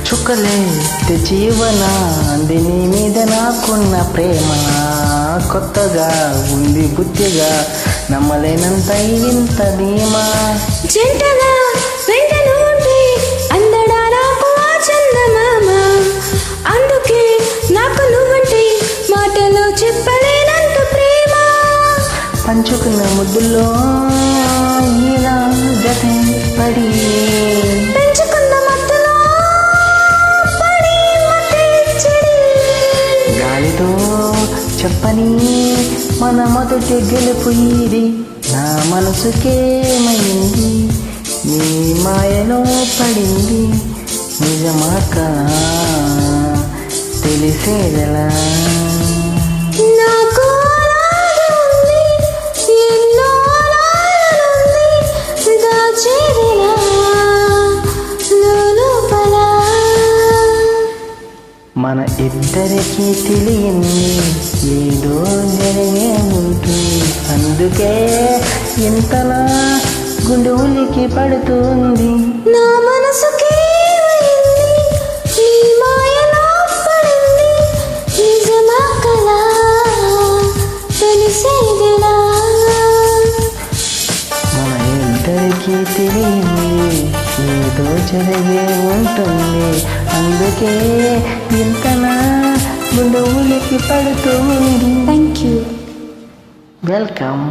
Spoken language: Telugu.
చుక్కలే జీవన నీ మీద నాకున్న ప్రేమ కొత్తగా ఉంది బుద్ధిగా నమ్మలేనంత ఇంత ధీమా జంటగా వెంటనే ఉంటే అందడా నాకు ఆ చందమామ అందుకే నాకు నువ్వంటే మాటలో చెప్పలేనంత ప్రేమ పంచుకున్న ముద్దుల్లో ఇలా జతే పడి పెంచుకున్న మత్తులో పడి మతే చెడి గాలితో చెప్పని మన మొదటి గెలుపు ఇది నా మనసుకేమైంది నీ మాయలో పడింది నిజమాక తెలిసేదెలా నాకు అలాగే ఉంది ఎన్నో అలాగనుంది దాచేదిలా లోపల మన ఇద్దరికి తెలియంది ఏదో జరిగే ఉంటుంది అందుకే ఇంతలా గుండె ఉలికి పడుతుంది నా మనసుకి నీ మాయలో పడింది నిజమా కలా తెలిసేదిలా మన ఇద్దరికి తెలియంది ఏదో జరిగే ఉంటుంది అందుకే ఇంతలా గుండె ఉలికి పడుతుంది థ్యాంక్ యూ వెల్కమ్